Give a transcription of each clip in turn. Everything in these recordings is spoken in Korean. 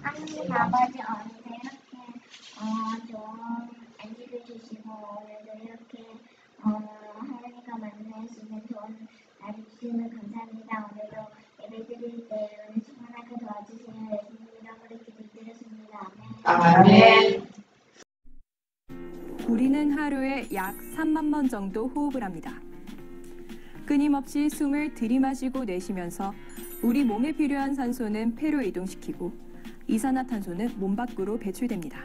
하나님 아버지 어느새 이렇게 좋은 아기를 주시고 오늘도 이렇게 하나님과 만날 수 있는 좋은 날을 주시면 감사합니다. 오늘도 예배 드릴 때 은혜 충만하게 도와주세요. 예수님 이름으로 기도드렸습니다. 아멘. 우리는 하루에 약 3만 번 정도 호흡을 합니다. 끊임없이 숨을 들이마시고 내쉬면서 우리 몸에 필요한 산소는 폐로 이동시키고 이산화탄소는 몸 밖으로 배출됩니다.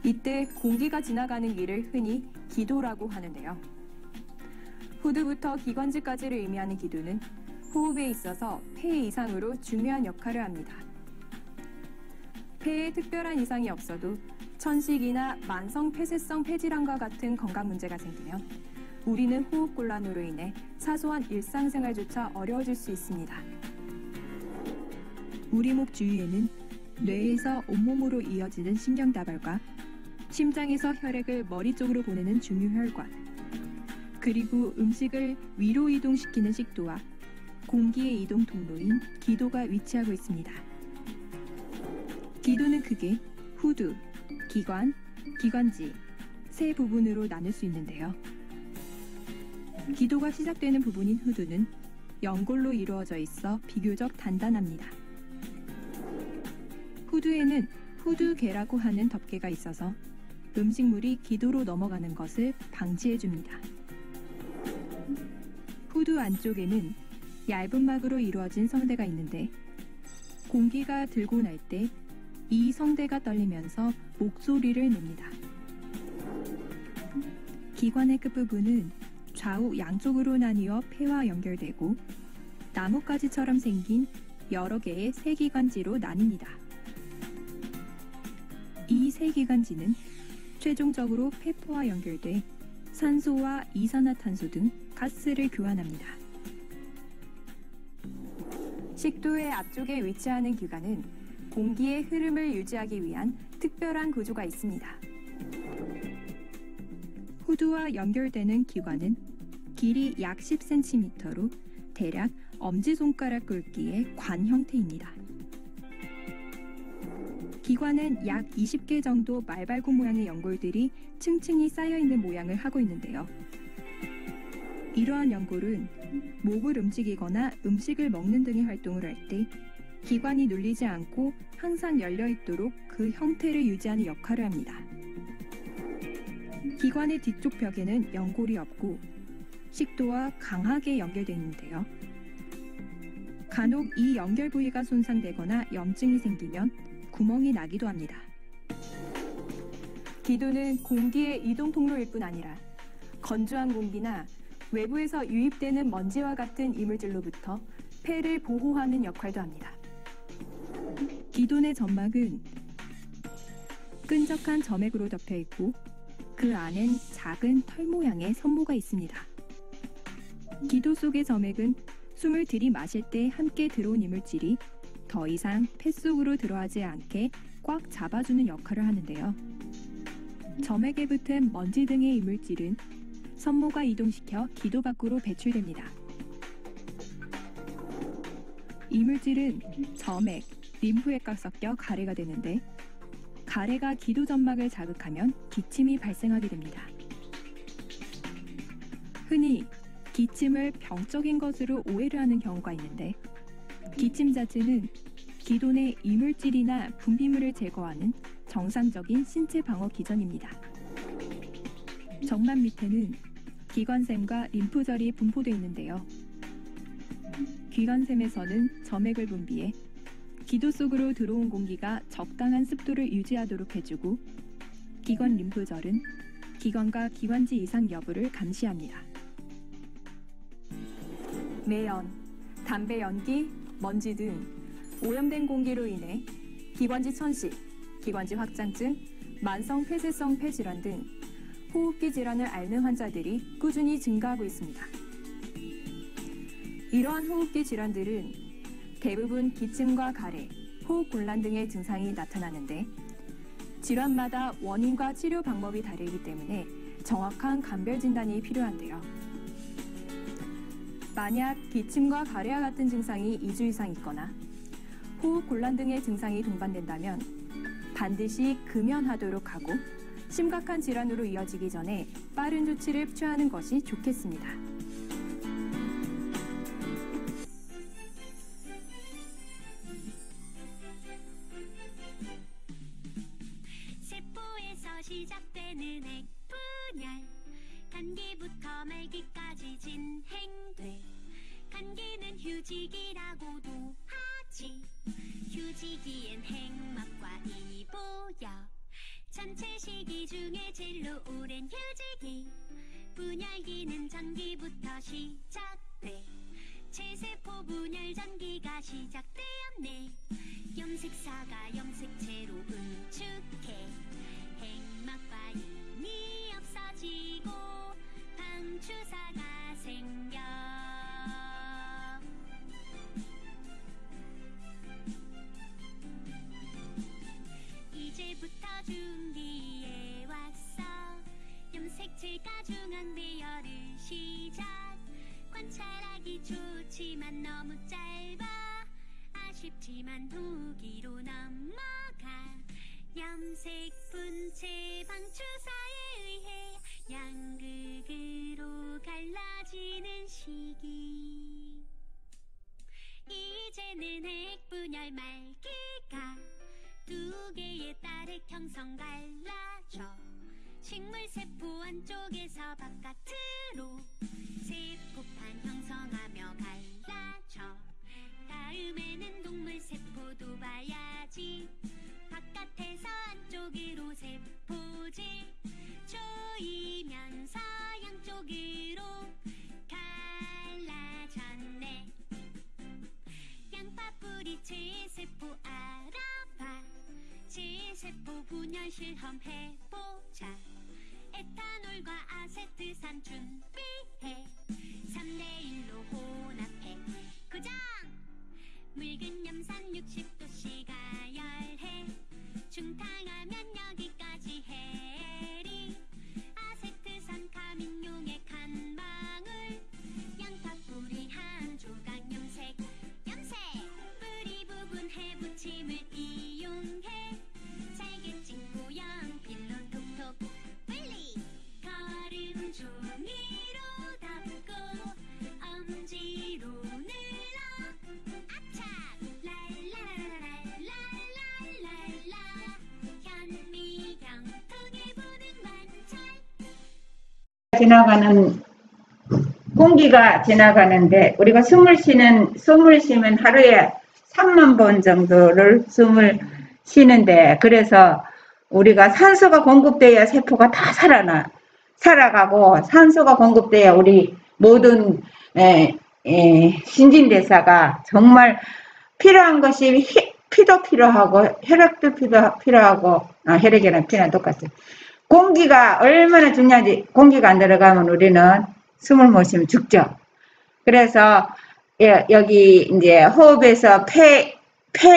이때 공기가 지나가는 길을 흔히 기도라고 하는데요. 후두부터 기관지까지를 의미하는 기도는 호흡에 있어서 폐 이상으로 중요한 역할을 합니다. 폐에 특별한 이상이 없어도 천식이나 만성 폐쇄성 폐질환과 같은 건강 문제가 생기면 우리는 호흡곤란으로 인해 사소한 일상생활조차 어려워질 수 있습니다. 우리 목 주위에는 뇌에서 온몸으로 이어지는 신경다발과 심장에서 혈액을 머리 쪽으로 보내는 중유혈관, 그리고 음식을 위로 이동시키는 식도와 공기의 이동 통로인 기도가 위치하고 있습니다. 기도는 크게 후두, 기관, 기관지 세 부분으로 나눌 수 있는데요. 기도가 시작되는 부분인 후두는 연골로 이루어져 있어 비교적 단단합니다. 후두에는 후두계라고 하는 덮개가 있어서 음식물이 기도로 넘어가는 것을 방지해줍니다. 후두 안쪽에는 얇은 막으로 이루어진 성대가 있는데 공기가 들고 날 때 이 성대가 떨리면서 목소리를 냅니다. 기관의 끝부분은 좌우 양쪽으로 나뉘어 폐와 연결되고 나뭇가지처럼 생긴 여러 개의 세기관지로 나뉩니다. 이 세기관지는 최종적으로 폐포와 연결돼 산소와 이산화탄소 등 가스를 교환합니다. 식도의 앞쪽에 위치하는 기관은 공기의 흐름을 유지하기 위한 특별한 구조가 있습니다. 후두와 연결되는 기관은 길이 약 10cm로 대략 엄지손가락 굵기의 관 형태입니다. 기관은 약 20개 정도 말발굽 모양의 연골들이 층층이 쌓여있는 모양을 하고 있는데요. 이러한 연골은 목을 움직이거나 음식을 먹는 등의 활동을 할 때 기관이 눌리지 않고 항상 열려있도록 그 형태를 유지하는 역할을 합니다. 기관의 뒤쪽 벽에는 연골이 없고 식도와 강하게 연결되어 있는데요. 간혹 이 연결 부위가 손상되거나 염증이 생기면 구멍이 나기도 합니다. 기도는 공기의 이동 통로일 뿐 아니라 건조한 공기나 외부에서 유입되는 먼지와 같은 이물질로부터 폐를 보호하는 역할도 합니다. 기도 내 점막은 끈적한 점액으로 덮여 있고 그 안엔 작은 털 모양의 섬모가 있습니다. 기도 속의 점액은 숨을 들이마실 때 함께 들어온 이물질이 더 이상 폐 속으로 들어가지 않게 꽉 잡아주는 역할을 하는데요. 점액에 붙은 먼지 등의 이물질은 섬모가 이동시켜 기도 밖으로 배출됩니다. 이물질은 점액, 림프액과 섞여 가래가 되는데 가래가 기도 점막을 자극하면 기침이 발생하게 됩니다. 흔히 기침을 병적인 것으로 오해를 하는 경우가 있는데 기침 자체는 기도 내 이물질이나 분비물을 제거하는 정상적인 신체 방어 기전입니다. 정막 밑에는 기관샘과 림프절이 분포되어 있는데요. 기관샘에서는 점액을 분비해 기도 속으로 들어온 공기가 적당한 습도를 유지하도록 해주고 기관 림프절은 기관과 기관지 이상 여부를 감시합니다. 매연, 담배 연기, 먼지 등 오염된 공기로 인해 기관지 천식, 기관지 확장증, 만성 폐쇄성 폐질환 등 호흡기 질환을 앓는 환자들이 꾸준히 증가하고 있습니다. 이러한 호흡기 질환들은 대부분 기침과 가래, 호흡 곤란 등의 증상이 나타나는데 질환마다 원인과 치료 방법이 다르기 때문에 정확한 감별 진단이 필요한데요. 만약 기침과 가래와 같은 증상이 2주 이상 있거나 호흡 곤란 등의 증상이 동반된다면 반드시 금연하도록 하고 심각한 질환으로 이어지기 전에 빠른 조치를 취하는 것이 좋겠습니다. 세포에서 시작되는 핵분열, 감기부터 말기까지 진행돼. 감기는 휴지기라고도 하지. 휴지기엔 핵막과 이보여. 전체 시기 중에 제일 오랜 휴지기. 분열기는 전기부터 시작돼. 체세포 분열 전기가 시작되었네. 염색사가 염색체로 응축해. 핵막과 이미 없어지고 방추사가 생겨. 이제부터 준비해 왔어. 염색체가 중앙대열을 시작. 관찰하기 좋지만 너무 짧아. 아쉽지만 후기로 넘어가. 염색 분체 방추사에 의해 양극으로 갈라지는 시기. 이제는 핵분열 말기가 두 개의 딸핵 형성 갈라져. 식물세포 안쪽에서 바깥으로 세포판 형성하며 갈라져. 다음에는 동물세포도 봐야지. 바깥에서 안쪽으로 세포질 조이면서 양쪽으로 갈라졌네. 양파뿌리 체세포 알아봐. 체세포 분열 실험해보자. 에탄올과 아세트산 준비해. 3대1로 혼합해. 고정! 묽은 염산 60도씨 가열해. 중탕하면 여기까지 해리. 아세트산 카민용액 한 방울. 양파뿌리 한 조각 염색. 뿌리 부분 해붙임을 이용해. 잘게 찍고 연필로 톡톡 분리. 거름 종이로 덮고 엄지로 눌러. 아차! 랄라라라라라라라라. 현미경통에 보는 관찰. 지나가는 공기가 지나가는데 우리가 숨을 쉬면 하루에 3만 번 정도를 숨을 쉬는데, 그래서 우리가 산소가 공급돼야 세포가 다 살아가고 산소가 공급돼야 우리 모든 신진대사가 정말 필요한 것이 피도 필요하고 혈액도 필요하고, 혈액이랑 피랑 똑같아요. 공기가 얼마나 중요한지. 공기가 안 들어가면 우리는 숨을 못 쉬면 죽죠. 그래서 여기 이제 호흡에서 폐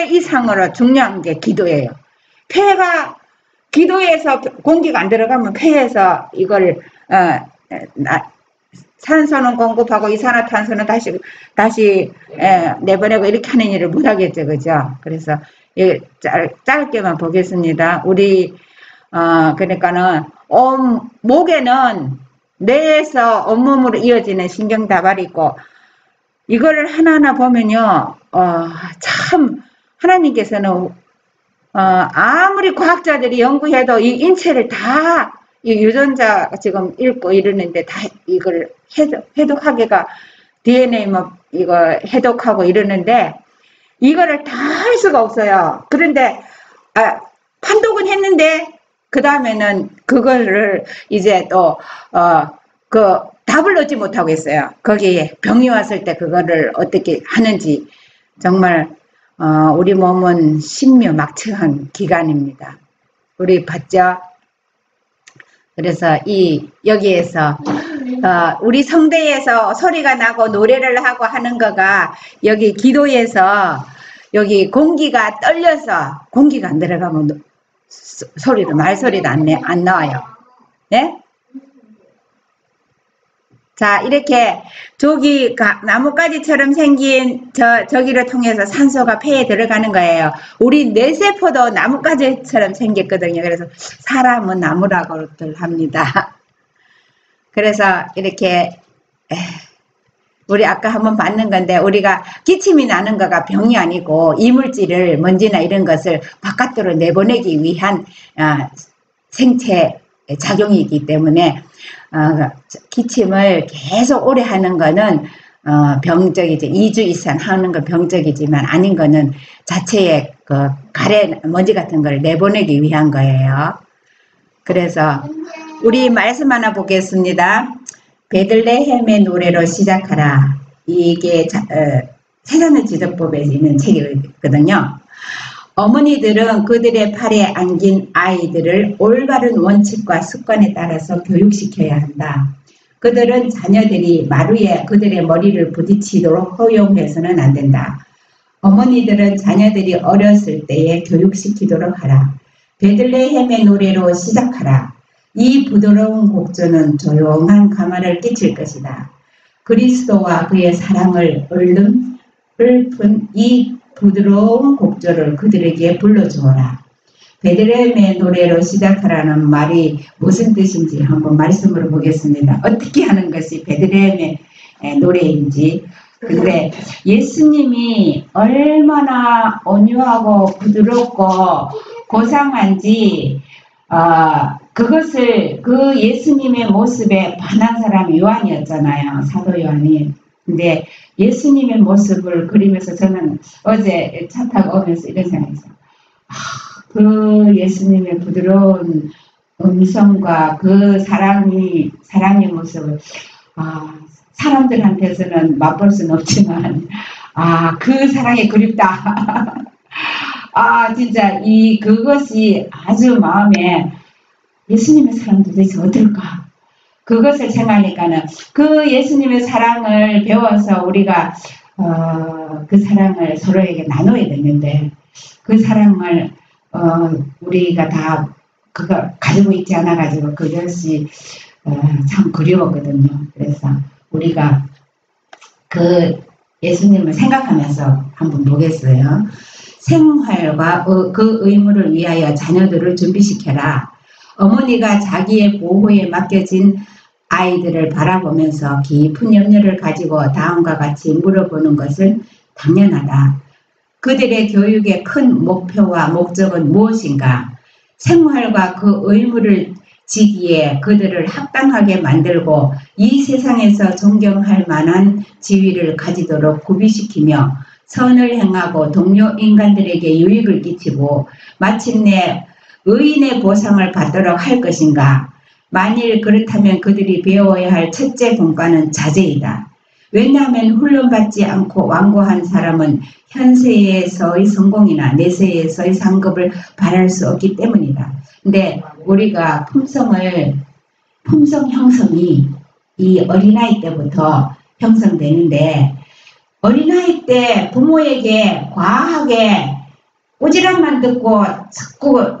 이상으로 중요한 게 기도예요. 기도에서 공기가 안 들어가면 폐에서 이걸 산소는 공급하고 이산화탄소는 다시 내보내고 이렇게 하는 일을 못 하겠죠, 그죠? 그래서 짧게만 보겠습니다. 우리 그러니까는 목에는 뇌에서 온몸으로 이어지는 신경다발이 있고, 이거를 하나하나 보면요, 참 하나님께서는 아무리 과학자들이 연구해도 이 인체를 다 이 유전자 지금 읽고 이러는데 다 이걸 해독하기가 DNA 뭐 이거 해독하고 이러는데 이거를 다 할 수가 없어요. 그런데 판독은 했는데 그 다음에는 그거를 이제 또 그 답을 얻지 못하고 있어요. 거기에 병이 왔을 때 그거를 어떻게 하는지 정말 우리 몸은 신묘막측한 기관입니다. 우리 봤죠? 그래서 여기에서 우리 성대에서 소리가 나고 노래를 하고 하는 거가 여기 기도에서 여기 공기가 떨려서 공기가 안 들어가면 말소리도 안 나와요. 네? 자, 이렇게 나뭇가지처럼 생긴 저기를 통해서 산소가 폐에 들어가는 거예요. 우리 뇌세포도 나뭇가지처럼 생겼거든요. 그래서 사람은 나무라고들 합니다. 그래서 이렇게 우리 아까 한번 봤는 건데 우리가 기침이 나는 거가 병이 아니고 이물질을 먼지나 이런 것을 바깥으로 내보내기 위한 생체 작용이기 때문에 기침을 계속 오래 하는 거는 병적이지. 2주 이상 하는 건 병적이지만 아닌 거는 자체의 그 가래 먼지 같은 걸 내보내기 위한 거예요. 그래서 우리 말씀 하나 보겠습니다. 베들레헴의 노래로 시작하라. 이게 세상의 지도법에 있는 책이거든요. 어머니들은 그들의 팔에 안긴 아이들을 올바른 원칙과 습관에 따라서 교육시켜야 한다. 그들은 자녀들이 마루에 그들의 머리를 부딪히도록 허용해서는 안 된다. 어머니들은 자녀들이 어렸을 때에 교육시키도록 하라. 베들레헴의 노래로 시작하라. 이 부드러운 곡조는 조용한 감화를 끼칠 것이다. 그리스도와 그의 사랑을 읊은 이 부드러운 곡조를 그들에게 불러주어라. 베들레헴의 노래로 시작하라는 말이 무슨 뜻인지 한번 말씀으로 보겠습니다. 어떻게 하는 것이 베들레헴의 노래인지. 근데 예수님이 얼마나 온유하고 부드럽고 고상한지 그것을 그 예수님의 모습에 반한 사람이 요한이었잖아요. 사도 요한이. 근데 예수님의 모습을 그리면서 저는 어제 차 타고 오면서 이런 생각했어요. 그 예수님의 부드러운 음성과 그 사랑의 모습을 사람들한테서는 맛볼 수는 없지만 그 사랑이 그립다. 진짜 그것이 아주 마음에 예수님의 사랑 도대체 어떨까? 그것을 생각하니까는 그 예수님의 사랑을 배워서 우리가 그 사랑을 서로에게 나눠야 되는데 그 사랑을 우리가 다 그거 가지고 있지 않아 가지고 그것이 참 그리웠거든요. 그래서 우리가 그 예수님을 생각하면서 한번 보겠어요. 생활과 그 의무를 위하여 자녀들을 준비시켜라. 어머니가 자기의 보호에 맡겨진 아이들을 바라보면서 깊은 염려를 가지고 다음과 같이 물어보는 것은 당연하다. 그들의 교육의 큰 목표와 목적은 무엇인가? 생활과 그 의무를 지기에 그들을 합당하게 만들고 이 세상에서 존경할 만한 지위를 가지도록 구비시키며 선을 행하고 동료 인간들에게 유익을 끼치고 마침내 의인의 보상을 받도록 할 것인가? 만일 그렇다면 그들이 배워야 할 첫째 본과는 자제이다. 왜냐하면 훈련받지 않고 완고한 사람은 현세에서의 성공이나 내세에서의 상급을 바랄 수 없기 때문이다. 근데 우리가 품성 형성이 이 어린아이 때부터 형성되는데 어린아이 때 부모에게 과하게 꼬지락만 듣고 자꾸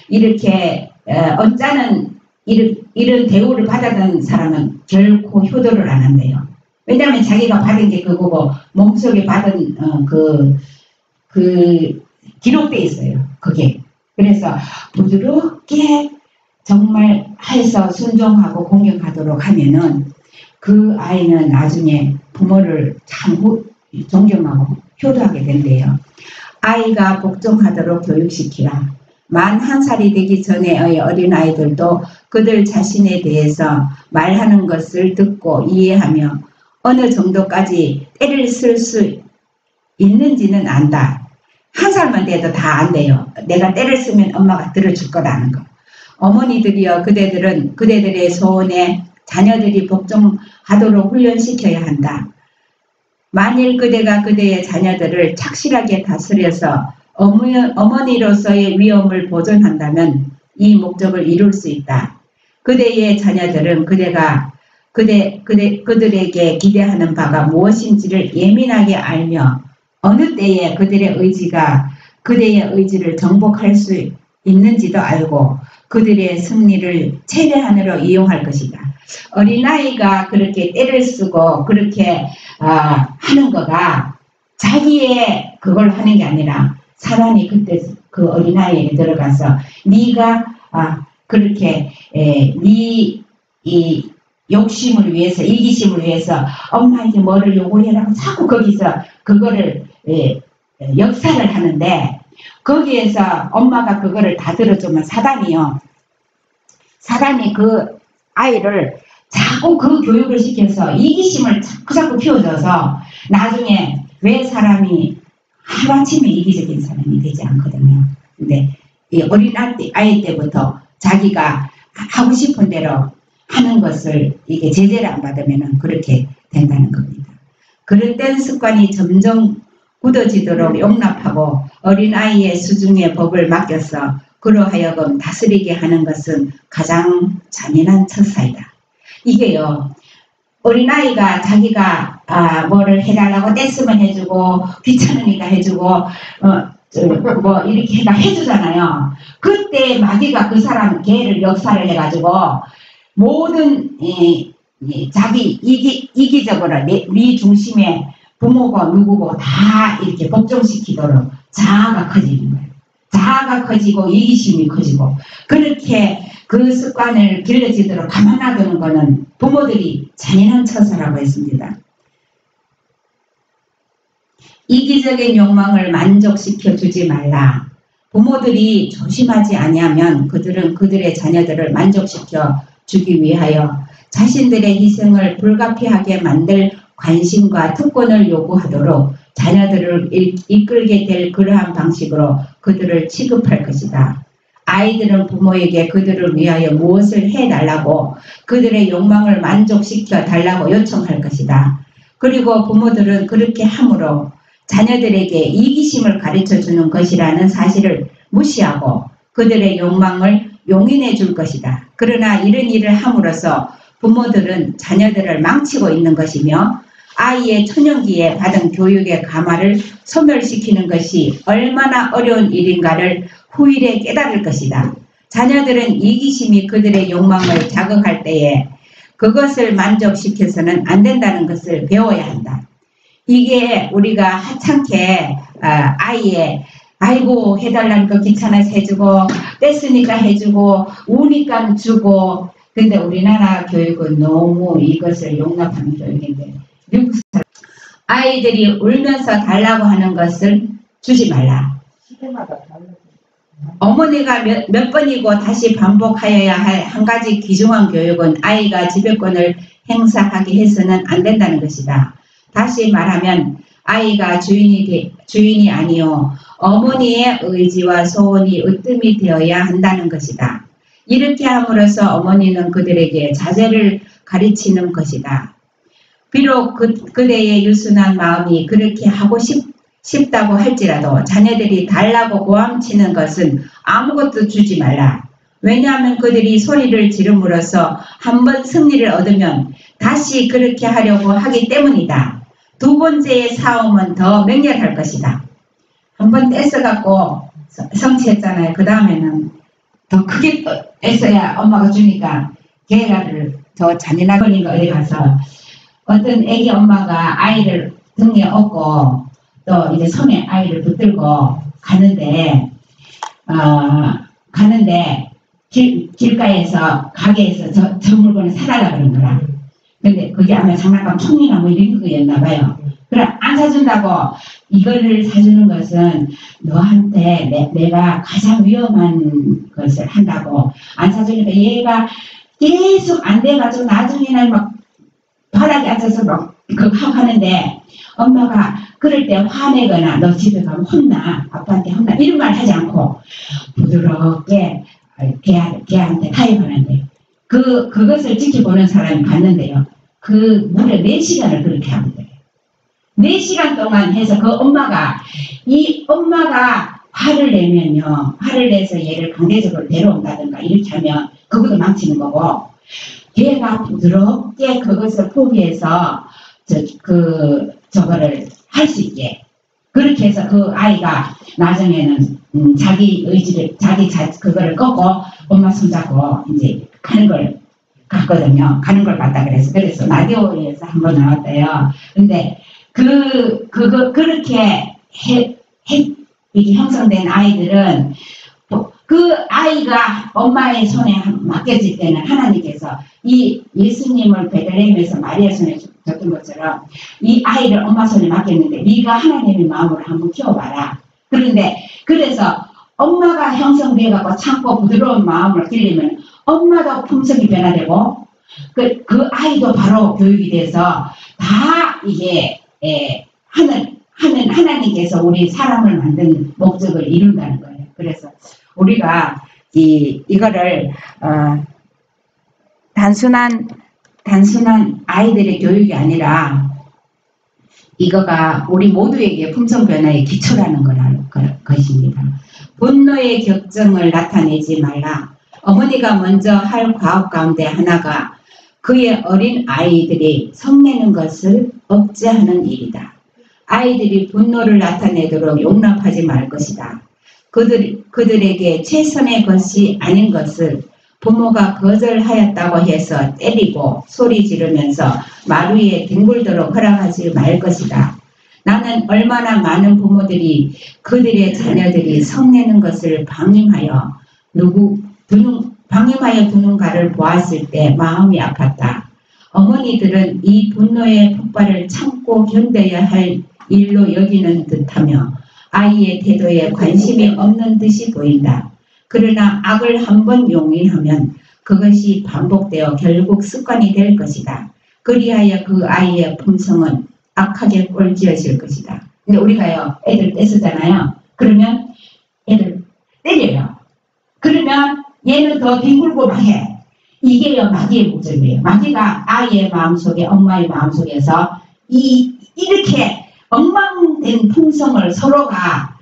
이렇게 언짢은 이런 대우를 받았던 사람은 결코 효도를 안 한대요. 왜냐하면 자기가 받은 게 그거고 몸속에 받은 그 기록돼 있어요. 그게. 그래서 부드럽게 정말 해서 순종하고 공경하도록 하면은 그 아이는 나중에 부모를 참 존경하고 효도하게 된대요. 아이가 복종하도록 교육시키라. 만 1살이 되기 전의 어린아이들도 그들 자신에 대해서 말하는 것을 듣고 이해하며 어느 정도까지 때를 쓸 수 있는지는 안다. 1살만 돼도 다 안돼요. 내가 때를 쓰면 엄마가 들어줄 거라는 거. 어머니들이여 그대들은 그대들의 소원에 자녀들이 복종하도록 훈련시켜야 한다. 만일 그대가 그대의 자녀들을 착실하게 다스려서 어머니로서의 위엄을 보존한다면 이 목적을 이룰 수 있다. 그대의 자녀들은 그들에게 기대하는 바가 무엇인지를 예민하게 알며 어느 때에 그들의 의지를 정복할 수 있는지도 알고 그들의 승리를 최대한으로 이용할 것이다. 어린아이가 그렇게 때를 쓰고 그렇게 하는 거가 자기의 그걸 하는 게 아니라 사단이 그때 그 어린아이에게 들어가서 네가 그렇게 이 욕심을 위해서 이기심을 위해서 엄마에게 뭐를 요구해라고 자꾸 거기서 그거를 역사를 하는데 거기에서 엄마가 그거를 다 들어주면 사단이 그 아이를 자꾸 그 교육을 시켜서 이기심을 자꾸 키워줘서 나중에 왜 사람이 하루아침에 이기적인 사람이 되지 않거든요. 근데 이 어린 아이 때부터 자기가 하고 싶은 대로 하는 것을 이게 제재를 안 받으면 그렇게 된다는 겁니다. 그릇된 습관이 점점 굳어지도록 용납하고 어린아이의 수중의 법을 맡겨서 그로 하여금 다스리게 하는 것은 가장 잔인한 처사이다. 이게요. 어린아이가 자기가 뭐를 해달라고 뗐으면 해주고 귀찮으니까 해주고 뭐 이렇게 해주잖아요. 그때 마귀가 그 사람 개를 역사를 해가지고 모든 자기 이기적으로 네 중심에 부모고 누구고 다 이렇게 복종시키도록 자아가 커지는 거예요. 자아가 커지고 이기심이 커지고 그렇게 그 습관을 길러지도록 가만 놔두는 것은 부모들이 잔인한 처사라고 했습니다. 이기적인 욕망을 만족시켜 주지 말라. 부모들이 조심하지 아니하면 그들은 그들의 자녀들을 만족시켜 주기 위하여 자신들의 희생을 불가피하게 만들 관심과 특권을 요구하도록 자녀들을 이끌게 될 그러한 방식으로 그들을 취급할 것이다. 아이들은 부모에게 그들을 위하여 무엇을 해달라고 그들의 욕망을 만족시켜 달라고 요청할 것이다. 그리고 부모들은 그렇게 함으로 자녀들에게 이기심을 가르쳐주는 것이라는 사실을 무시하고 그들의 욕망을 용인해 줄 것이다. 그러나 이런 일을 함으로써 부모들은 자녀들을 망치고 있는 것이며 아이의 초년기에 받은 교육의 가마를 소멸시키는 것이 얼마나 어려운 일인가를 후일에 깨달을 것이다. 자녀들은 이기심이 그들의 욕망을 자극할 때에 그것을 만족시켜서는 안 된다는 것을 배워야 한다. 이게 우리가 하찮게 아이의 아이고 해달라는 거 귀찮아서 해주고 뺐으니까 해주고 우니까 주고 근데 우리나라 교육은 너무 이것을 용납하는 교육인데 미국 사람 아이들이 울면서 달라고 하는 것을 주지 말라. 어머니가 몇 번이고 다시 반복하여야 할 한 가지 귀중한 교육은 아이가 지배권을 행사하게 해서는 안 된다는 것이다. 다시 말하면 아이가 주인이 아니요 어머니의 의지와 소원이 으뜸이 되어야 한다는 것이다. 이렇게 함으로써 어머니는 그들에게 자제를 가르치는 것이다. 비록 그대의 유순한 마음이 그렇게 하고 싶다고 할지라도 자녀들이 달라고 고함치는 것은 아무것도 주지 말라. 왜냐하면 그들이 소리를 지름으로써 한 번 승리를 얻으면 다시 그렇게 하려고 하기 때문이다. 두 번째의 싸움은 더 맹렬할 것이다. 한 번 떼서갖고 성취했잖아요. 그 다음에는 더 크게 애써야 엄마가 주니까 걔가를 더 잔인하게 걸린 거 어디 가서 어떤 애기 엄마가 아이를 등에 업고 또 이제 손에 아이를 붙들고 가는데 길가에서 가게에서 저 물건을 사달라 그런 거라. 근데 그게 아마 장난감 총이나 뭐 이런 거였나 봐요. 그래 안 사준다고 이거를 사주는 것은 너한테 내가 가장 위험한 것을 한다고 안 사주니까 얘가 계속 안 돼가지고 나중에는 막 바닥에 앉아서 막 그거 하고 하는데 엄마가 그럴 때 화내거나 너 집에 가면 혼나 아빠한테 혼나 이런 말 하지 않고 부드럽게 걔한테 타협하는데 그것을 지켜보는 사람이 봤는데요. 그 무려 4시간을 그렇게 하면 돼요. 4시간 동안 해서 그 엄마가 화를 내면요. 화를 내서 얘를 강제적으로 데려온다든가 이렇게 하면 그것도 망치는 거고 얘가 부드럽게 그것을 포기해서 저거를 할 수 있게 그렇게 해서 그 아이가 나중에는 자기 의지를 그거를 꺾고 엄마 손잡고 이제 가는 걸 갔거든요. 가는 걸 봤다 그래서 라디오에서 한번 나왔대요. 근데 그렇게 이게 형성된 아이들은 그 아이가 엄마의 손에 맡겨질 때는 하나님께서 이 예수님을 베들레헴에서 마리아 손에 줬던 것처럼 이 아이를 엄마 손에 맡겼는데 네가 하나님의 마음으로 한번 키워봐라. 그래서 엄마가 형성되어갖고 참고 부드러운 마음을 기르면 엄마도 품성이 변화되고 그 아이도 바로 교육이 돼서 다 이게 하나님께서 우리 사람을 만든 목적을 이룬다는 거예요. 그래서 우리가 이거를 단순한 아이들의 교육이 아니라 이거가 우리 모두에게 품성 변화의 기초라는 것입니다. 분노의 격정을 나타내지 말라. 어머니가 먼저 할 과업 가운데 하나가 그의 어린 아이들이 성내는 것을 억제하는 일이다. 아이들이 분노를 나타내도록 용납하지 말 것이다. 그들에게 최선의 것이 아닌 것을 부모가 거절하였다고 해서 때리고 소리 지르면서 말 위에 뒹굴도록 허락하지 말 것이다. 나는 얼마나 많은 부모들이 그들의 자녀들이 성내는 것을 방임하여 두는가를 보았을 때 마음이 아팠다. 어머니들은 이 분노의 폭발을 참고 견뎌야 할 일로 여기는 듯하며 아이의 태도에 관심이 없는 듯이 보인다. 그러나 악을 한번 용인하면 그것이 반복되어 결국 습관이 될 것이다. 그리하여 그 아이의 품성은 악하게 꼴지어질 것이다. 근데 우리가요, 애들 떼쓰잖아요. 그러면 애들 때려요. 그러면 얘는 더 뒹굴고 막 해. 이게요, 마귀의 목적이에요. 마귀가 아이의 마음속에, 엄마의 마음속에서 이렇게 엉망된 품성을 서로가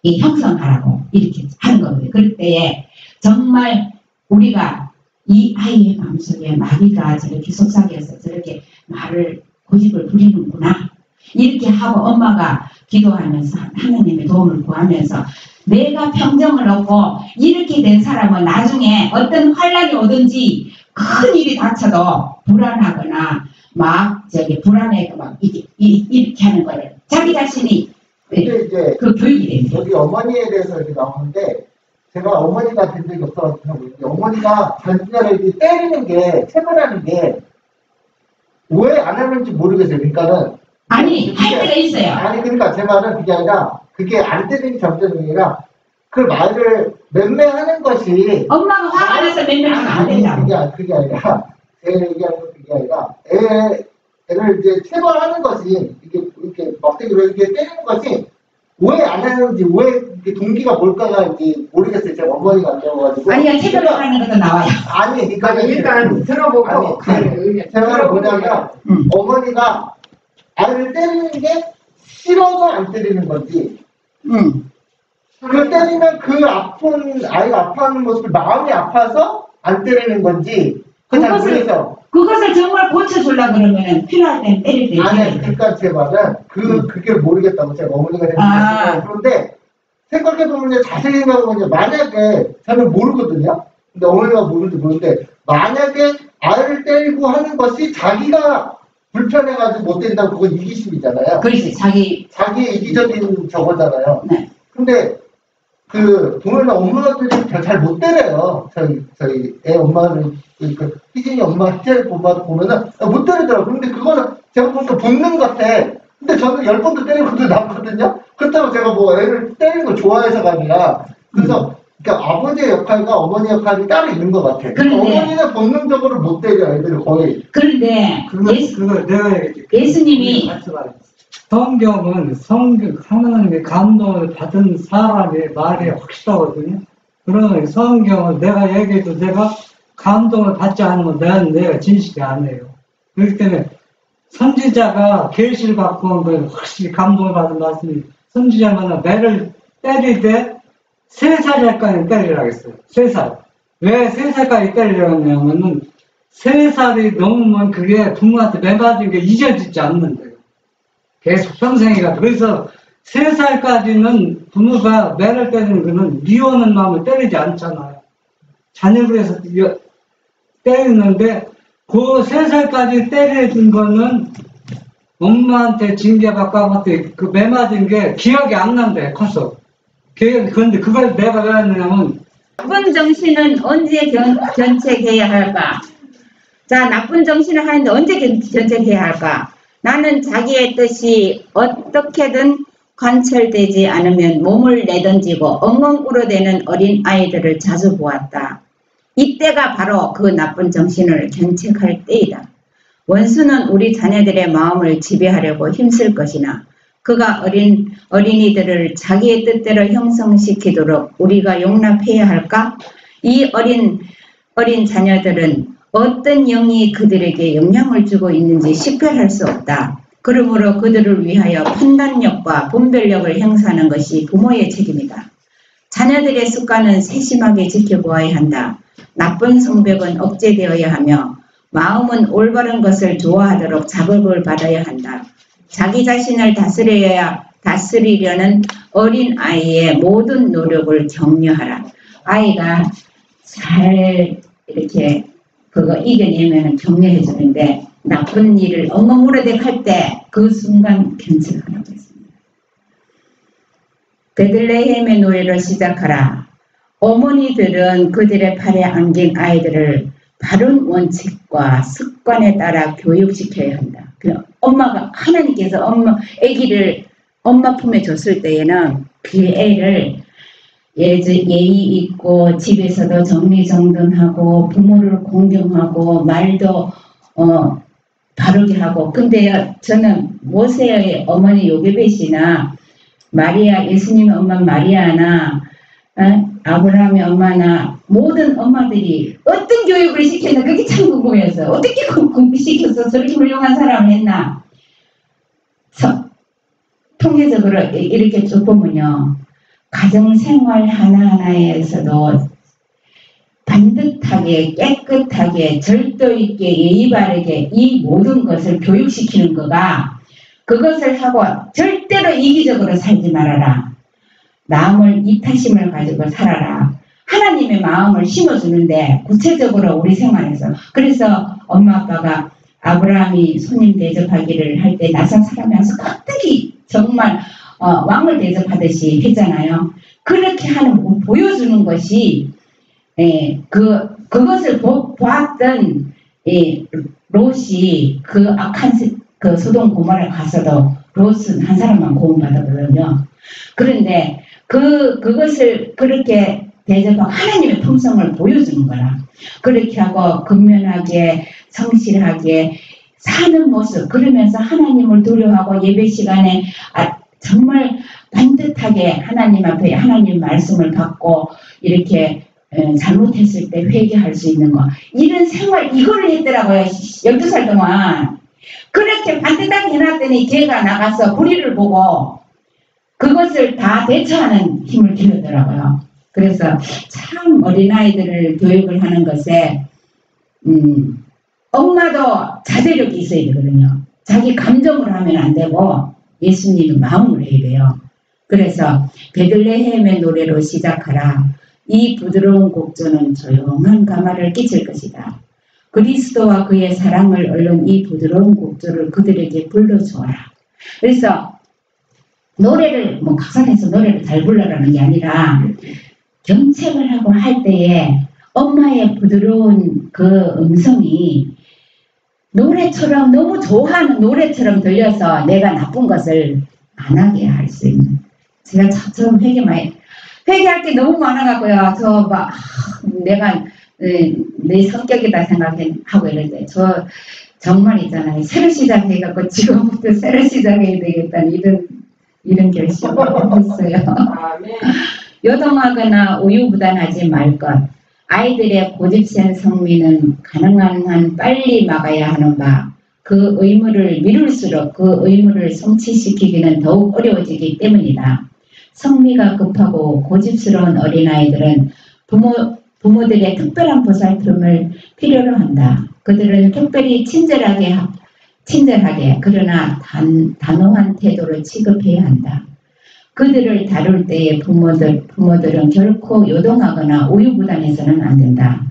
형성하라고 이렇게 하는 거거든요. 그럴 때에 정말 우리가 이 아이의 마음속에 마귀가 저렇게 속삭여서 저렇게 말을 고집을 부리는구나. 이렇게 하고 엄마가 기도하면서 하나님의 도움을 구하면서 내가 평정을 얻고 이렇게 된 사람은 나중에 어떤 환란이 오든지 큰 일이 닥쳐도 불안하거나 불안해서 막 이렇게 하는 거를 자기 자신이 근데 이제 그 교육이 됩니다. 여기 어머니에 대해서 이렇게 나오는데 제가 어머니가 된 적이 없어가지고 어머니가 자신을 때리는 게 체벌하는 게 왜 안 하는지 모르겠어요. 그러니까는 할 때가 있어요. 아니 그러니까 제 말은 그게 아니라 그게 안 때리는 점점이 아니라 그 말을 맹매하는 것이 엄마가 화가 나서 맹매하면 안 된다고. 그게 아니라 애 얘기하는 건 그게 아니라 애를 이제 체벌하는 것이 이렇게 막대기로 이렇게 때리는 것이 왜 안 하는지 왜 동기가 뭘까가 이제 모르겠어요. 제가 어머니가 안 되어가지고. 아니야, 체벌을 하는 것도 나와요. 아니 그러니까 일단 들어보고 제가 뭐냐면 어머니가 아이를 때리는 게 싫어서 안 때리는 건지 그 때리면 그 아이가 아파하는 모습을 마음이 아파서 안 때리는 건지 그것을 정말 고쳐주려고 그러면 필요할 땐 때릴 때. 아니 그러니까 제 말은 그게 모르겠다고 제가 어머니가 생각했어요. 그런데 생각해보면 자세히 생각해보면 만약에 저는 모르거든요. 근데 어머니가 모르는지 모르는데 만약에 아이를 때리고 하는 것이 자기가 불편해가지고 못 때린다고 그건 이기심이잖아요. 그렇지. 자기의 이기적인 저거잖아요. 네. 근데 보면 엄마들이 잘 못 때려요. 저희 애 엄마는 희진이 엄마 보면은 못 때리더라고요. 근데 그거는 제가 보니까 본능 같아. 근데 저는 10번도 때린 것도 남거든요. 그렇다고 제가 뭐 애를 때리는 걸 좋아해서가 아니라 그래서 그러니까 아버지의 역할과 어머니 역할이 따로 있는 것 같아. 어머니는 본능적으로 못 때려 애들을 거의. 그런데 그거 내가 예수님이 성경은 하나님의 감동을 받은 사람의 말이 확실하거든요. 그러면 성경은 내가 얘기해도 내가 감동을 받지 않으면 내가 진실이 아니에요. 그렇기 때문에 선지자가 계시를 받고 온 걸 확실히 감동을 받은 말씀이 선지자마다 매를 때릴 때 3살까지 때리라고 했어요. 3살. 왜 3살까지 때리려고 했냐면은 3살이 넘으면 그게 부모한테 매 맞은 게 잊어지지 않는데요. 계속 평생이 가도. 그래서 3살까지는 부모가 매를 때리는 거는 미워하는 마음을 때리지 않잖아요. 자녀를 해서 때리는데 그 3살까지 때려준 거는 엄마한테 징계받고 아무튼 그 매 맞은 게 기억이 안 난대, 커서. 그런데 그걸 내가 왜 했냐면 나쁜 정신은 언제 견책해야 할까? 자, 나쁜 정신을 하는데 언제 견책해야 할까? 나는 자기의 뜻이 어떻게든 관철되지 않으면 몸을 내던지고 엉엉 울어대는 어린 아이들을 자주 보았다. 이때가 바로 그 나쁜 정신을 견책할 때이다. 원수는 우리 자녀들의 마음을 지배하려고 힘쓸 것이나 그가 어린이들을 자기의 뜻대로 형성시키도록 우리가 용납해야 할까? 이 어린 자녀들은 어떤 영이 그들에게 영향을 주고 있는지 식별할 수 없다. 그러므로 그들을 위하여 판단력과 분별력을 행사하는 것이 부모의 책임이다. 자녀들의 습관은 세심하게 지켜보아야 한다. 나쁜 성벽은 억제되어야 하며 마음은 올바른 것을 좋아하도록 자극을 받아야 한다. 자기 자신을 다스리려는 어린 아이의 모든 노력을 격려하라. 아이가 잘 이렇게 그거 이겨내면 격려해 주는데 나쁜 일을 엉엉 울어대할 때 그 순간 견책하라고 했습니다. 베들레헴의 노래를 시작하라. 어머니들은 그들의 팔에 안긴 아이들을 바른 원칙과 습관에 따라 교육시켜야 한다. 엄마가 하나님께서 아기를 엄마 품에 줬을 때에는 그 애를 예의 있고 집에서도 정리정돈하고 부모를 공경하고 말도 바르게 하고. 근데 저는 모세의 어머니 요게벳이나 마리아 예수님의 엄마 마리아나 아브라함의 엄마나 모든 엄마들이 어떤 교육을 시켰나 그게 참 궁금해서 어떻게 시켜서 저렇게 훌륭한 사람을 했나. 통계적으로 이렇게 쭉 보면요. 가정생활 하나하나에서도 반듯하게 깨끗하게 절도 있게 예의 바르게 이 모든 것을 교육시키는 거가 그것을 하고 절대로 이기적으로 살지 말아라. 남을 이타심을 가지고 살아라. 하나님의 마음을 심어주는데 구체적으로 우리 생활에서. 그래서 엄마 아빠가 아브라함이 손님 대접하기를 할 때 낯선 사람이 와서 깍두기 정말 왕을 대접하듯이 했잖아요. 그렇게 하는 보여주는 것이 그것을 보았던 롯이 그 악한 그 소돔 고모라 가서도 롯은 한 사람만 고음받았거든요. 그런데 그것을 그렇게 대접하고 하나님의 품성을 보여주는 거라. 그렇게 하고 근면하게 성실하게 사는 모습. 그러면서 하나님을 두려워하고 예배 시간에 정말 반듯하게 하나님 앞에 하나님 말씀을 받고 이렇게 잘못했을 때 회개할 수 있는 거. 이런 생활 이거를 했더라고요. 12살 동안. 그렇게 반듯하게 해놨더니 걔가 나가서 불의를 보고 그것을 다 대처하는 힘을 기르더라고요. 그래서 참 어린아이들을 교육을 하는 것에 엄마도 자제력이 있어야 되거든요. 자기 감정으로 하면 안 되고 예수님의 마음으로 해야 돼요. 그래서 베들레헴의 노래로 시작하라. 이 부드러운 곡조는 조용한 가마를 끼칠 것이다. 그리스도와 그의 사랑을 얻는 이 부드러운 곡조를 그들에게 불러주어라. 그래서 노래를 각성해서 노래를 잘 불러라는 게 아니라 경책을 하고 할 때에 엄마의 부드러운 그 음성이 노래처럼 너무 좋아하는 노래처럼 들려서 내가 나쁜 것을 안 하게 할 수 있는. 제가 처음 회개할 게 너무 많아갖고요. 내가 내 성격이다 생각하고 이럴 때 정말 있잖아요. 새로 시작해갖고 지금부터 새로 시작해야 되겠다는 이런 결심을 했어요. 요동하거나 우유부단하지 말 것. 아이들의 고집센 성미는 가능한 한 빨리 막아야 하는 바. 그 의무를 미룰수록 그 의무를 성취시키기는 더욱 어려워지기 때문이다. 성미가 급하고 고집스러운 어린아이들은 부모들의 특별한 보살핌을 필요로 한다. 그들은 특별히 친절하게 그러나 단호한 태도를 취급해야 한다. 그들을 다룰 때에 부모들은 결코 요동하거나 우유부단해서는 안 된다.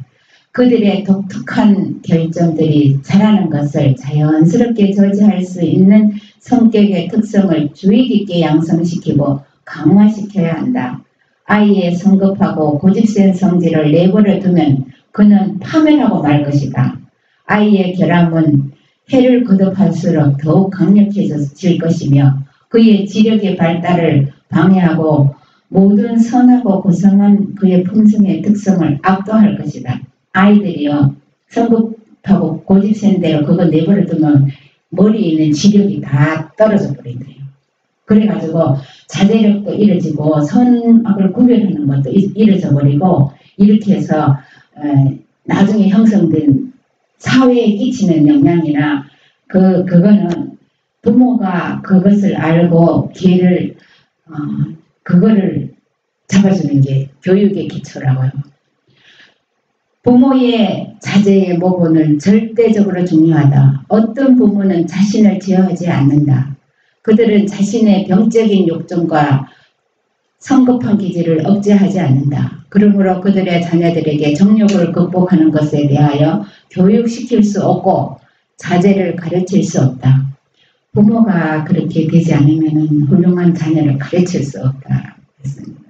그들의 독특한 결정들이 잘하는 것을 자연스럽게 저지할 수 있는 성격의 특성을 주의 깊게 양성시키고 강화시켜야 한다. 아이의 성급하고 고집센 성질을 내버려 두면 그는 파멸하고 말 것이다. 아이의 결함은 해를 거듭할수록 더욱 강력해질 것이며 그의 지력의 발달을 방해하고 모든 선하고 고상한 그의 품성의 특성을 압도할 것이다. 아이들이요, 성급하고 고집센 대로 그거 내버려 두면 머리에 있는 지력이 다 떨어져 버린대요. 그래가지고 자제력도 잃어지고 선악을 구별하는 것도 잃어져 버리고 이렇게 해서 나중에 형성된 사회에 끼치는 영향이나 그거는 부모가 그것을 알고 기회를 그거를 잡아주는 게 교육의 기초라고요. 부모의 자제의 모본은 절대적으로 중요하다. 어떤 부모는 자신을 제어하지 않는다. 그들은 자신의 병적인 욕정과 성급한 기질을 억제하지 않는다. 그러므로 그들의 자녀들에게 정욕을 극복하는 것에 대하여 교육시킬 수 없고 자제를 가르칠 수 없다. 부모가 그렇게 되지 않으면 훌륭한 자녀를 가르칠 수 없다. 했습니다.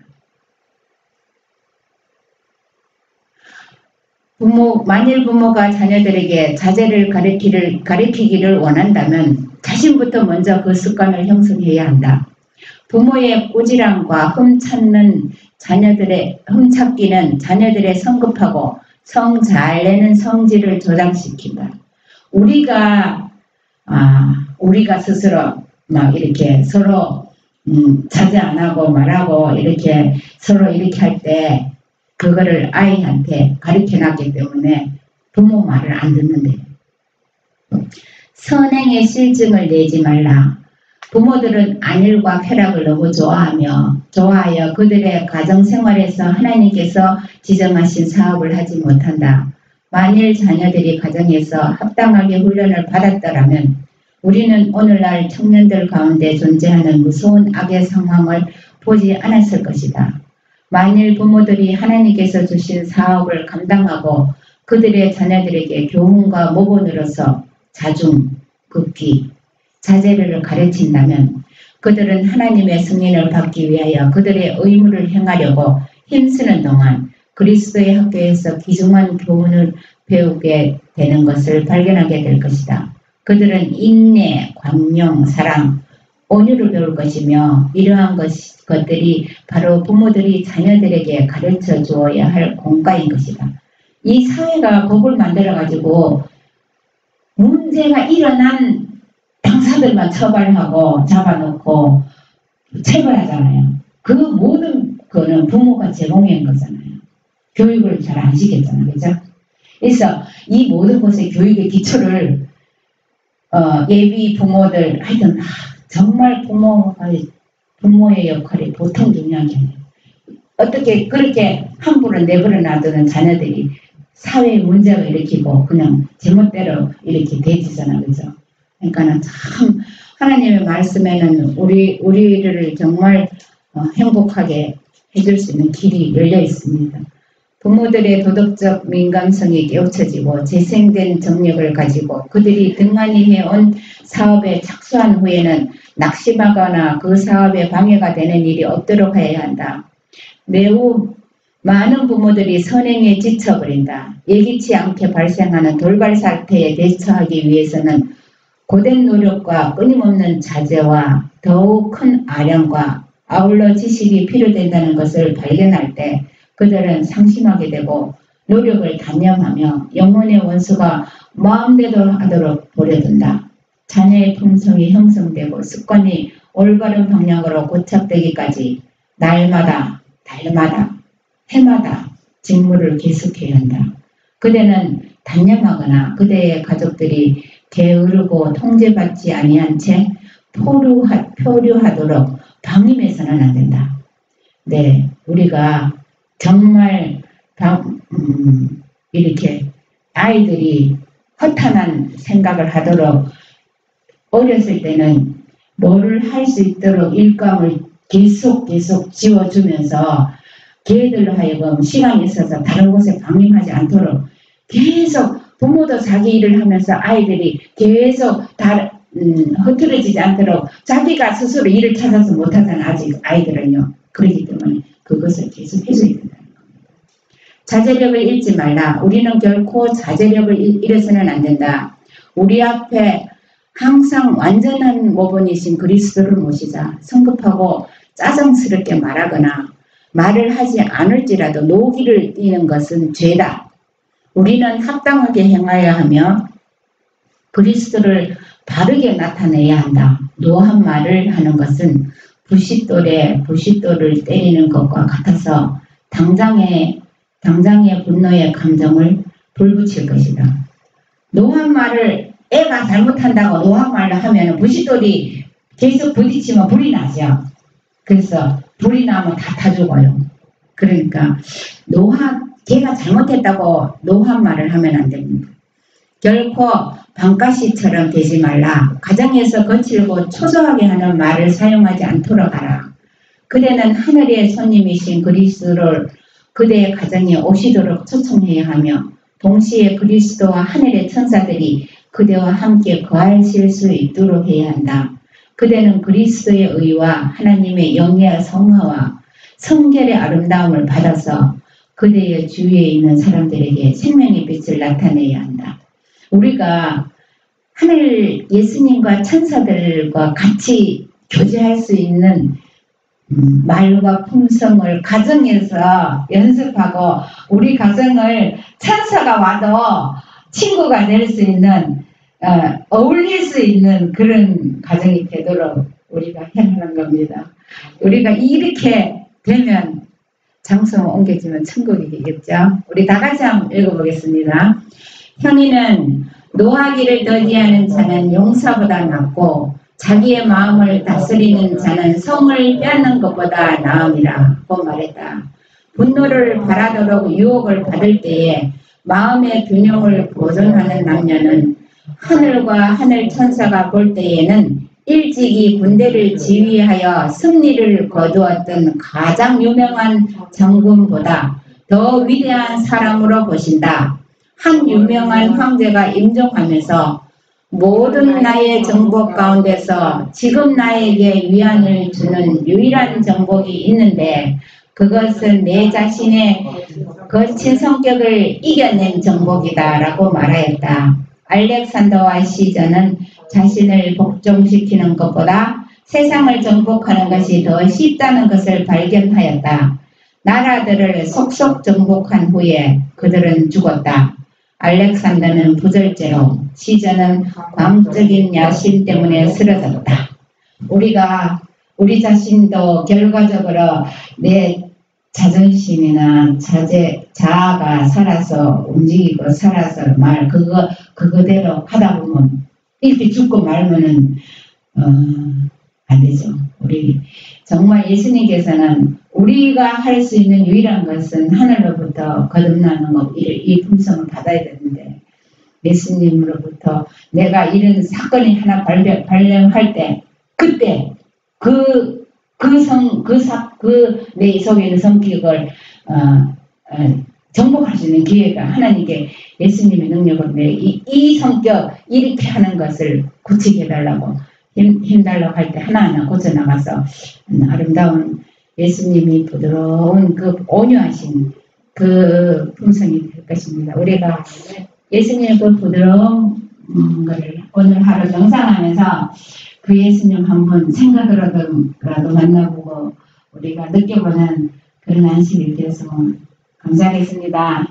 만일 부모가 자녀들에게 자제를 가르치기를 원한다면 자신부터 먼저 그 습관을 형성해야 한다. 부모의 꾸지람과 흠찾기는 자녀들의 성급하고 성 잘 내는 성질을 조장시킨다. 우리가 스스로 막 이렇게 서로 자제 안 하고 말하고 이렇게 서로 이렇게 할 때 그거를 아이한테 가르쳐 놨기 때문에 부모 말을 안 듣는데 선행의 실증을 내지 말라. 부모들은 안일과 쾌락을 너무 좋아하여 그들의 가정생활에서 하나님께서 지정하신 사업을 하지 못한다. 만일 자녀들이 가정에서 합당하게 훈련을 받았더라면 우리는 오늘날 청년들 가운데 존재하는 무서운 악의 상황을 보지 않았을 것이다. 만일 부모들이 하나님께서 주신 사업을 감당하고 그들의 자녀들에게 교훈과 모본으로서 자중, 급기, 자제를 가르친다면 그들은 하나님의 승인을 받기 위하여 그들의 의무를 행하려고 힘쓰는 동안 그리스도의 학교에서 귀중한 교훈을 배우게 되는 것을 발견하게 될 것이다. 그들은 인내, 광명, 사랑, 온유를 배울 것이며 이러한 것들이 바로 부모들이 자녀들에게 가르쳐 주어야 할 공과인 것이다. 이 사회가 법을 만들어가지고 문제가 일어난 당사들만 처벌하고 잡아놓고 체벌하잖아요. 그 모든 거는 부모가 제공한 거잖아요. 교육을 잘 안 시켰잖아요. 그죠? 그래서 이 모든 것의 교육의 기초를 예비 부모들 하여튼 정말 부모의 역할이 보통 중요한 게 아니에요. 어떻게 그렇게 함부로 내버려 놔두는 자녀들이 사회에 문제가 일으키고 그냥 제멋대로 이렇게 되지잖아. 그죠? 그러니까는 참 하나님의 말씀에는 우리를 정말 행복하게 해줄 수 있는 길이 열려 있습니다. 부모들의 도덕적 민감성이 깨우쳐지고 재생된 정력을 가지고 그들이 등한히 해온 사업에 착수한 후에는 낙심하거나 그 사업에 방해가 되는 일이 없도록 해야 한다. 매우 많은 부모들이 선행에 지쳐버린다. 예기치 않게 발생하는 돌발 사태에 대처하기 위해서는 고된 노력과 끊임없는 자제와 더욱 큰 아량과 아울러 지식이 필요된다는 것을 발견할 때 그들은 상심하게 되고 노력을 단념하며 영혼의 원수가 마음대로 하도록 버려둔다. 자녀의 품성이 형성되고 습관이 올바른 방향으로 고착되기까지 날마다, 달마다, 해마다 직무를 계속해야 한다. 그대는 단념하거나 그대의 가족들이 게으르고 통제받지 아니한 채 표류하도록 방임해서는 안 된다. 네, 우리가 정말 이렇게 아이들이 허탄한 생각을 하도록 어렸을 때는 뭐를 할 수 있도록 일감을 계속 지워주면서 걔들로 하여금 시간이 있어서 다른 곳에 방임하지 않도록 계속 부모도 자기 일을 하면서 아이들이 계속 흐트러지지 않도록 자기가 스스로 일을 찾아서 못하잖아. 아직 아이들은요. 그렇기 때문에 그것을 계속 해줘야 된다는 겁니다. 자제력을 잃지 말라. 우리는 결코 자제력을 잃어서는 안 된다. 우리 앞에 항상 완전한 모본이신 그리스도를 모시자. 성급하고 짜증스럽게 말하거나 말을 하지 않을지라도 노기를 띠는 것은 죄다. 우리는 합당하게 행하여야 하며 그리스도를 바르게 나타내야 한다. 노한 말을 하는 것은 부싯돌을 때리는 것과 같아서 당장의 분노의 감정을 불붙일 것이다. 노한 말을 애가 잘못한다고 노한 말을 하면 부싯돌이 계속 부딪히면 불이 나죠. 그래서 불이 나면 다 죽어요. 그러니까 걔가 잘못했다고 노한 말을 하면 안 됩니다. 결코 방가시처럼 되지 말라. 가정에서 거칠고 초조하게 하는 말을 사용하지 않도록 하라. 그대는 하늘의 손님이신 그리스도를 그대의 가정에 오시도록 초청해야 하며 동시에 그리스도와 하늘의 천사들이 그대와 함께 거하실 수 있도록 해야 한다. 그대는 그리스도의 의와 하나님의 영예와 성화와 성결의 아름다움을 받아서 그대의 주위에 있는 사람들에게 생명의 빛을 나타내야 한다. 우리가 하늘 예수님과 천사들과 같이 교제할 수 있는 말과 품성을 가정에서 연습하고 우리 가정을 천사가 와도 친구가 될 수 있는 어울릴 수 있는 그런 가정이 되도록 우리가 해나가는 겁니다. 우리가 이렇게 되면 장소만 옮겨지면 천국이겠죠. 우리 다 같이 한번 읽어보겠습니다. 형이는 노하기를 더디하는 자는 용사보다 낫고 자기의 마음을 다스리는 자는 성을 빼앗는 것보다 나음이라 고 말했다. 분노를 발하도록 유혹을 받을 때에 마음의 균형을 보존하는 남녀는 하늘과 하늘 천사가 볼 때에는 일찍이 군대를 지휘하여 승리를 거두었던 가장 유명한 장군보다 더 위대한 사람으로 보신다. 한 유명한 황제가 임종하면서 모든 나의 정복 가운데서 지금 나에게 위안을 주는 유일한 정복이 있는데 그것은 내 자신의 거친 성격을 이겨낸 정복이다 라고 말하였다. 알렉산더와 시저는 자신을 복종시키는 것보다 세상을 정복하는 것이 더 쉽다는 것을 발견하였다. 나라들을 속속 정복한 후에 그들은 죽었다. 알렉산더는 부절제로, 시저는 광적인 야심 때문에 쓰러졌다. 우리가 우리 자신도 결과적으로 내 자존심이나 자아가 살아서 움직이고 살아서 그거대로 하다 보면 이렇게 죽고 말면은 안 되죠. 우리 정말 예수님께서는 우리가 할 수 있는 유일한 것은 하늘로부터 거듭나는 것, 이 품성을 받아야 되는데 예수님으로부터 내가 이런 사건이 하나 발생할 때 그때 내 속에 있는 성격을 정복할 수 있는 기회가 하나님께 예수님의 능력으로 이 성격 이렇게 하는 것을 고치게 해달라고 힘달라고 할 때 하나하나 고쳐나가서 아름다운 예수님이 부드러운 그 온유하신 그 품성이 될 것입니다. 우리가 예수님의 그 부드러운 것을 오늘 하루 명상하면서 그 예수님 한번 생각으로라도 만나보고 우리가 느껴보는 그런 안식이 되었으면 감사하겠습니다.